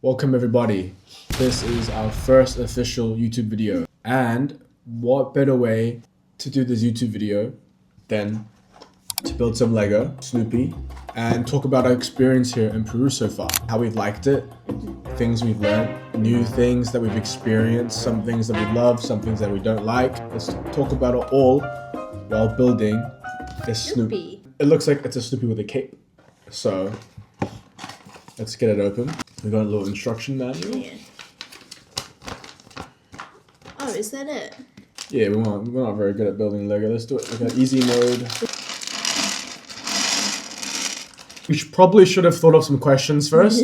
Welcome everybody. This is our first official YouTube video. And what better way to do this YouTube video than to build some Lego Snoopy and talk about our experience here in Peru so far. How we've liked it, things we've learned, new things that we've experienced, some things that we love, some things that we don't like. Let's talk about it all while building a Snoopy. It looks like it's a Snoopy with a cape. So let's get it open. We got a little instruction manual. Yeah. Oh, is that it? Yeah, we're not very good at building Lego. Let's do it like an easy mode. We probably should have thought of some questions first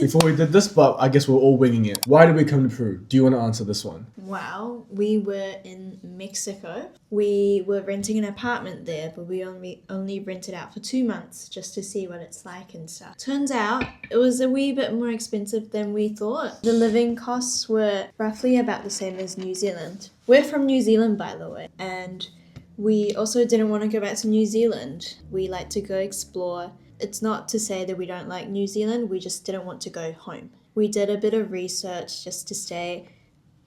before we did this, but I guess we're all winging it. Why did we come to Peru? Do you want to answer this one? Well, we were in Mexico. We were renting an apartment there, but we only rented out for 2 months just to see what it's like and stuff. Turns out it was a wee bit more expensive than we thought. The living costs were roughly about the same as New Zealand. We're from New Zealand, by the way, and we also didn't want to go back to New Zealand. We like to go explore. It's not to say that we don't like New Zealand, we just didn't want to go home. We did a bit of research just to stay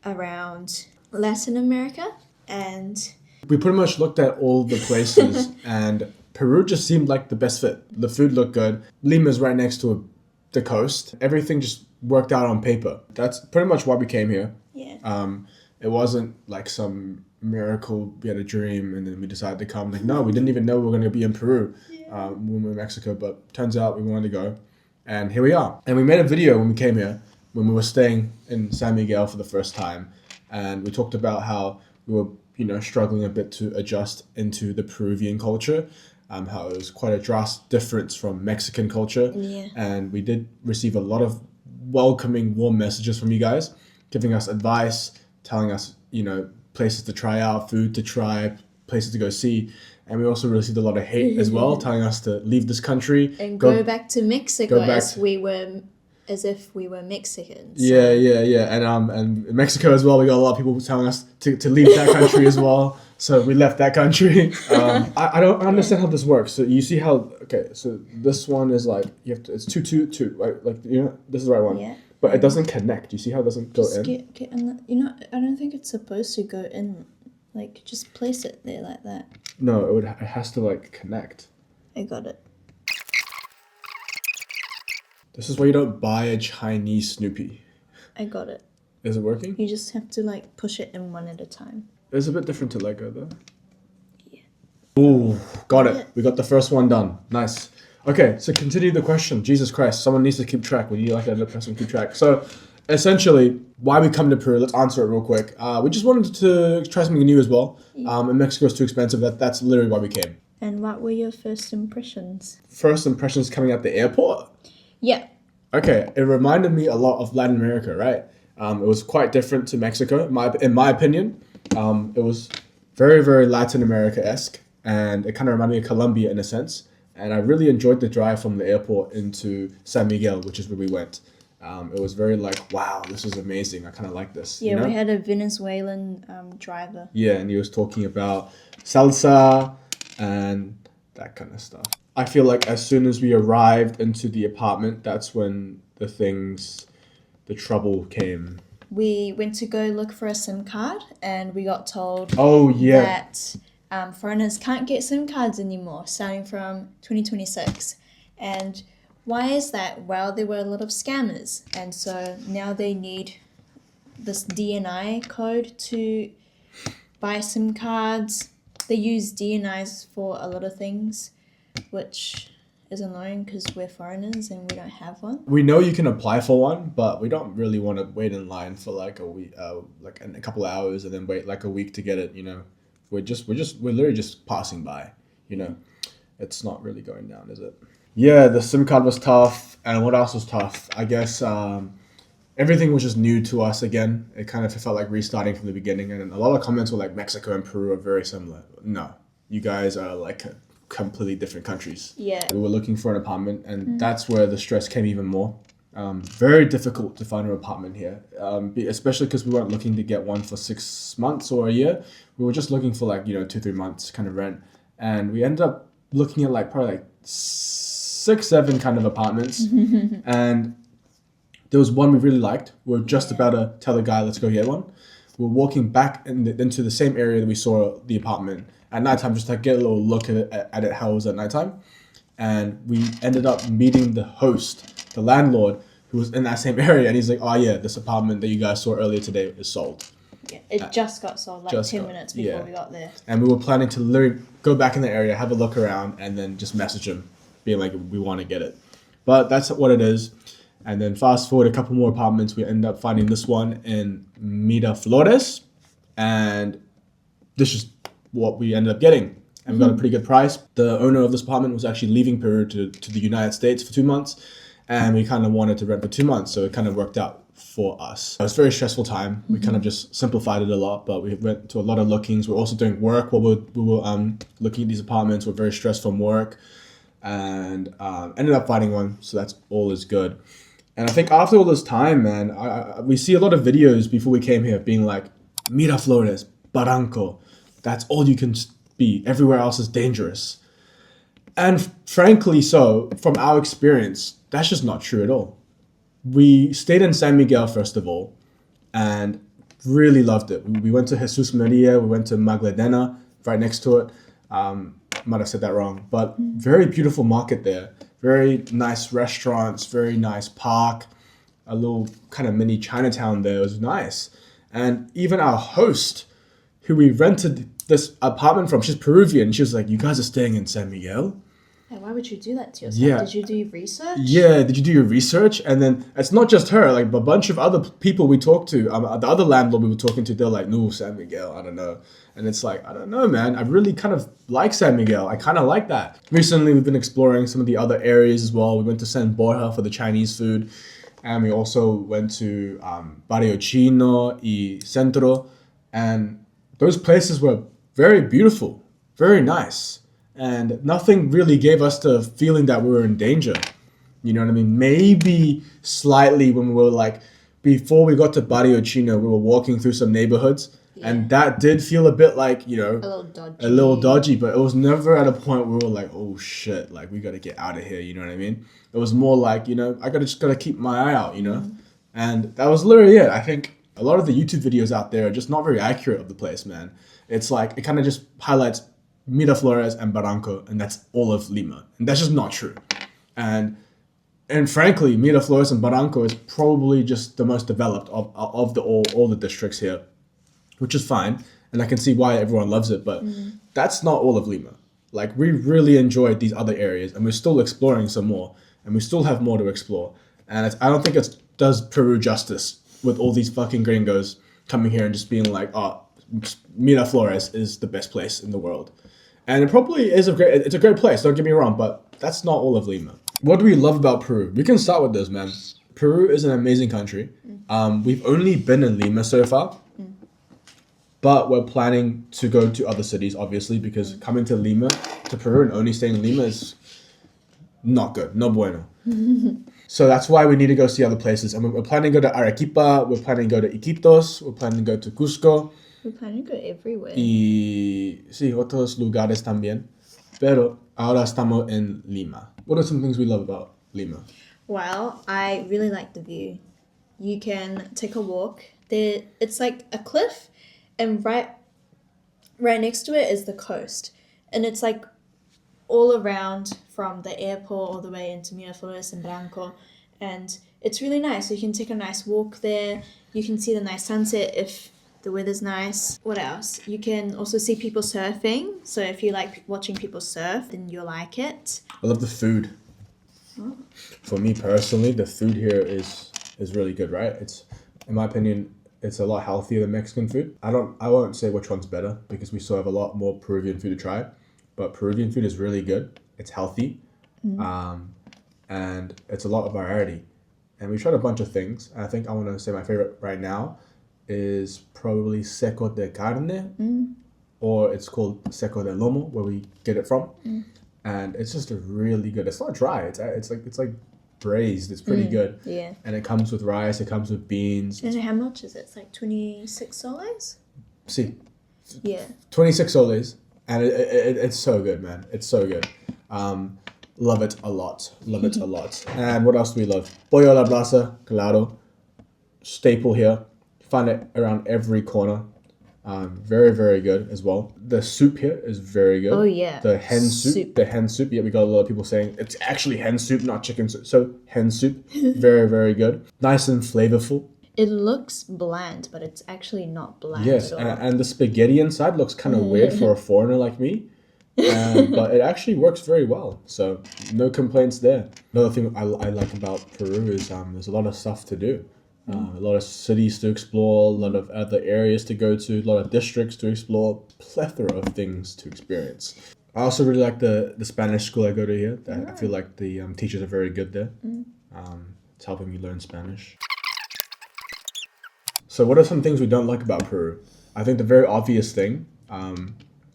around Latin America, and we pretty much looked at all the places and Peru just seemed like the best fit. The food looked good. Lima's right next to the coast. Everything just worked out on paper. That's pretty much why we came here. Yeah. It wasn't like some miracle, we had a dream and then we decided to come. Like, no, we didn't even know we were going to be in Peru when we were in Mexico, but turns out we wanted to go. And here we are. And we made a video when we came here, when we were staying in San Miguel for the first time. And we talked about how we were, struggling a bit to adjust into the Peruvian culture, how it was quite a drastic difference from Mexican culture. Yeah. And we did receive a lot of welcoming, warm messages from you guys, giving us advice, telling us, places to try out, food to try, places to go see. And we also received a lot of hate as well, telling us to leave this country. And go back to Mexico as if we were Mexicans. So. Yeah. And in Mexico as well, we got a lot of people telling us to leave that country as well. So we left that country. I don't understand how this works. So you see how, so this one is like, it's 2, right? Like, this is the right one. Yeah. But it doesn't connect. You see how it doesn't go in? Get in I don't think it's supposed to go in. Like, just place it there like that. No, it has to, connect. I got it. This is why you don't buy a Chinese Snoopy. I got it. Is it working? You just have to, push it in one at a time. It's a bit different to Lego, though. Yeah. Ooh, got it. We got the first one done. Nice. Okay, so continue the question. Jesus Christ, someone needs to keep track. We need another person to keep track. So, essentially, why we come to Peru? Let's answer it real quick. We just wanted to try something new as well. And Mexico is too expensive. That's literally why we came. And what were your first impressions? First impressions coming out the airport? Yeah. Okay, it reminded me a lot of Latin America, right? It was quite different to Mexico, in my opinion. It was very, very Latin America-esque. And it kind of reminded me of Colombia in a sense. And I really enjoyed the drive from the airport into San Miguel, which is where we went. It was very wow, this is amazing. I kind of like this. Yeah, we had a Venezuelan driver. Yeah, and he was talking about salsa and that kind of stuff. I feel like as soon as we arrived into the apartment, that's when the trouble came. We went to go look for a SIM card and we got told that foreigners can't get SIM cards anymore starting from 2026. And why is that? Well, there were a lot of scammers. And so now they need this DNI code to buy SIM cards. They use DNIs for a lot of things, which is annoying because we're foreigners and we don't have one. We know you can apply for one, but we don't really want to wait in line for a week, a couple of hours and then wait a week to get it, We're literally just passing by, It's not really going down, is it? Yeah, the SIM card was tough. And what else was tough? I guess everything was just new to us again. It kind of felt like restarting from the beginning. And a lot of comments were like, Mexico and Peru are very similar. No, you guys are completely different countries. Yeah. We were looking for an apartment and that's where the stress came even more. Very difficult to find an apartment here, especially because we weren't looking to get one for 6 months or a year. We were just looking for 2-3 months kind of rent. And we ended up looking at probably 6-7 kind of apartments. And There was one we really liked. We were just about to tell the guy, let's go get one. We were walking back into the same area that we saw the apartment at nighttime, just to get a little look at it, how it was at nighttime. And we ended up meeting the host, the landlord, who was in that same area. And he's like, oh yeah, this apartment that you guys saw earlier today is sold. Yeah, it just got sold like 10 minutes before we got there. And we were planning to literally go back in the area, have a look around, and then just message him, being like, we want to get it. But that's what it is. And then fast forward a couple more apartments, we end up finding this one in Miraflores. And this is what we ended up getting. And we got a pretty good price. The owner of this apartment was actually leaving Peru to the United States for 2 months. And we kind of wanted to rent for 2 months. So it kind of worked out for us. It was a very stressful time. We kind of just simplified it a lot. But we went to a lot of lookings. We're also doing work while we were looking at these apartments. We're very stressed from work. And ended up finding one. So that's all is good. And I think after all this time, man, we see a lot of videos before we came here being like, Miraflores, Barranco, that's all you can be. Everywhere else is dangerous. And frankly so, from our experience, that's just not true at all. We stayed in San Miguel, first of all, and really loved it. We went to Jesus Maria, we went to Magdalena, right next to it. Might have said that wrong, but very beautiful market there. Very nice restaurants, very nice park, a little kind of mini Chinatown there. It was nice. And even our host, who we rented this apartment from, she's Peruvian. She was like, you guys are staying in San Miguel? Hey, why would you do that to yourself? Yeah. Did you do your research? Yeah, did you do your research? And then it's not just her, like a bunch of other people we talked to, the other landlord we were talking to, they're like, no, San Miguel, I don't know. And it's like, I don't know, man. I really kind of like San Miguel. I kind of like that. Recently, we've been exploring some of the other areas as well. We went to San Borja for the Chinese food. And we also went to Barrio Chino y Centro. And those places were very beautiful, very nice. And nothing really gave us the feeling that we were in danger. You know what I mean? Maybe slightly when we were like, before we got to Barrio Chino, we were walking through some neighborhoods. Yeah. And that did feel a bit like, you know, a little dodgy, but it was never at a point where we were like, oh shit, like we got to get out of here. You know what I mean? It was more like, you know, I just got to keep my eye out, you know? And that was literally it. I think a lot of the YouTube videos out there are just not very accurate of the place, man. It's like, it kind of just highlights Miraflores and Barranco, and that's all of Lima. And that's just not true. And frankly, Miraflores and Barranco is probably just the most developed of all the districts here, which is fine. And I can see why everyone loves it, but that's not all of Lima. Like, we really enjoyed these other areas, and we're still exploring some more, and we still have more to explore. And I don't think it does Peru justice with all these fucking gringos coming here and just being like, oh, Miraflores is the best place in the world. And it probably is it's a great place, don't get me wrong, but that's not all of Lima. What do we love about Peru? We can start with this, man. Peru is an amazing country. We've only been in Lima so far, but we're planning to go to other cities, obviously, because coming to Lima, to Peru, and only staying in Lima is not good, no bueno. So that's why we need to go see other places. And we're planning to go to Arequipa, we're planning to go to Iquitos, we're planning to go to Cusco. We're planning to go everywhere. Y sí, otros lugares también. Pero ahora estamos en Lima. What are some things we love about Lima? Well, I really like the view. You can take a walk. It's like a cliff, and right next to it is the coast. And it's like all around from the airport all the way into Miraflores and Barranco. And it's really nice. You can take a nice walk there. You can see the nice sunset if the weather's nice. What else? You can also see people surfing. So if you like watching people surf, then you'll like it. I love the food. Oh. For me personally, the food here is really good, right? It's, in my opinion, it's a lot healthier than Mexican food. I won't say which one's better because we still have a lot more Peruvian food to try. But Peruvian food is really good. It's healthy. And it's a lot of variety. And we tried a bunch of things. I think I want to say my favorite right now is probably seco de carne, or it's called seco de lomo, where we get it from. And it's just a really good, it's not dry, it's like braised, it's pretty good. Yeah. And it comes with rice, it comes with beans. And how much is it? It's like 26 soles? Sí. Yeah. 26 soles. And it's so good, man. It's so good. Love it a lot. Love it a lot. And what else do we love? Pollo a la brasa, claro. Staple here. Find it around every corner. Very, very good as well. The soup here is very good. Oh, yeah. The hen soup. The hen soup. Yeah, we got a lot of people saying it's actually hen soup, not chicken soup. So hen soup, very, very good. Nice and flavorful. It looks bland, but it's actually not bland Yes, at all. and the spaghetti inside looks kind of weird for a foreigner like me. But it actually works very well. So no complaints there. Another thing I like about Peru is there's a lot of stuff to do. A lot of cities to explore, a lot of other areas to go to, a lot of districts to explore, plethora of things to experience. I also really like the Spanish school I go to here. I feel like the teachers are very good there. It's helping me learn Spanish. So what are some things we don't like about Peru? I think the very obvious thing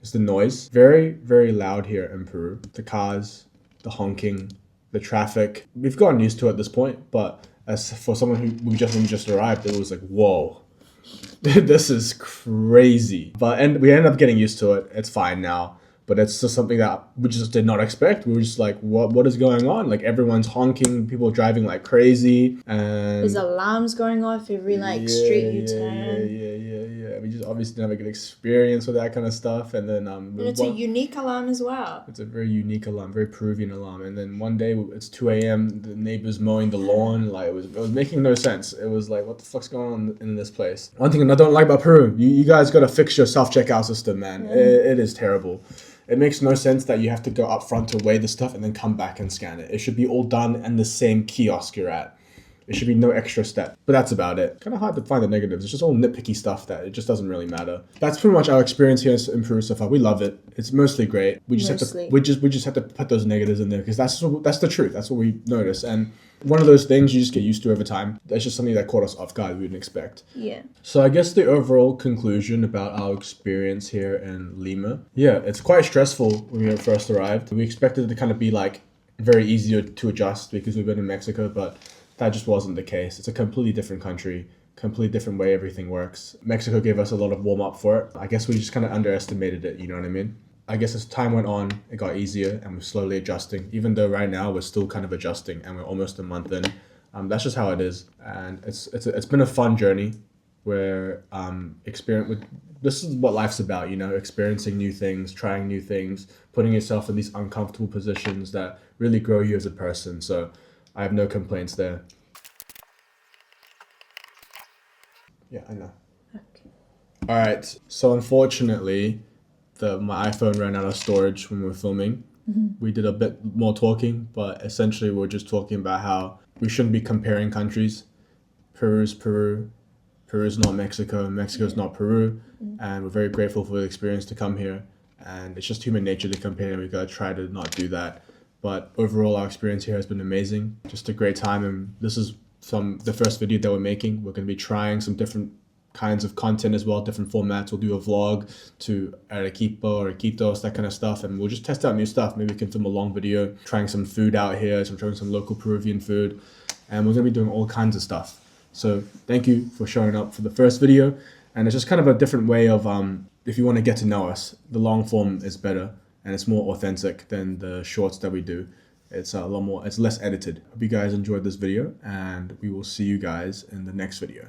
is the noise. Very, very loud here in Peru. The cars, the honking, the traffic. We've gotten used to it at this point, but as for someone who we just arrived, it was like, whoa, this is crazy. And we ended up getting used to it. It's fine now. But it's just something that we just did not expect. We were just like, what is going on? Like everyone's honking, people driving like crazy, and There's alarms going off every street you turn. Yeah. We just obviously didn't have a good experience with that kind of stuff. And then And it's a unique alarm as well. it's a very unique alarm, very Peruvian alarm. And then one day it's 2 a.m. The neighbors mowing the lawn, like it was making no sense. It was like, what the fuck's going on in this place? One thing I don't like about Peru, you guys gotta fix your self-checkout system, man. It is terrible. It makes no sense that you have to go up front to weigh the stuff and then come back and scan it. It should be all done in the same kiosk you're at. It should be no extra step. But that's about it. Kind of hard to find the negatives. It's just all nitpicky stuff that it just doesn't really matter. That's pretty much our experience here in Peru so far. We love it. It's mostly great. We just have to put those negatives in there because that's the truth. That's what we notice. And one of those things you just get used to over time. That's just something that caught us off guard we didn't expect. Yeah. So I guess the overall conclusion about our experience here in Lima, yeah, it's quite stressful when we first arrived. We expected it to kind of be like very easy to adjust because we've been in Mexico, but that just wasn't the case. It's a completely different country, completely different way everything works. Mexico gave us a lot of warm up for it. I guess we just kind of underestimated it, you know what I mean? I guess as time went on, it got easier and we're slowly adjusting, even though right now we're still kind of adjusting and we're almost a month in. That's just how it is. And it's been a fun journey where this is what life's about, you know, experiencing new things, trying new things, putting yourself in these uncomfortable positions that really grow you as a person. So I have no complaints there. Yeah, I know. Okay. All right. So unfortunately, my iPhone ran out of storage when we were filming. We did a bit more talking, but essentially we're just talking about how we shouldn't be comparing countries. Peru's Peru. Peru's not Mexico. Mexico's not Peru. And we're very grateful for the experience to come here. And it's just human nature to compare, and we gotta try to not do that. But overall, our experience here has been amazing. Just a great time, and this is the first video that we're making. We're going to be trying some different kinds of content as well, different formats. We'll do a vlog to Arequipa or Iquitos, that kind of stuff, and we'll just test out new stuff. Maybe we can film a long video, trying some food out here, trying some local Peruvian food, and we're going to be doing all kinds of stuff. So thank you for showing up for the first video, and it's just kind of a different way of, if you want to get to know us, the long form is better. And it's more authentic than the shorts that we do. It's a lot more, it's less edited. Hope you guys enjoyed this video, and we will see you guys in the next video.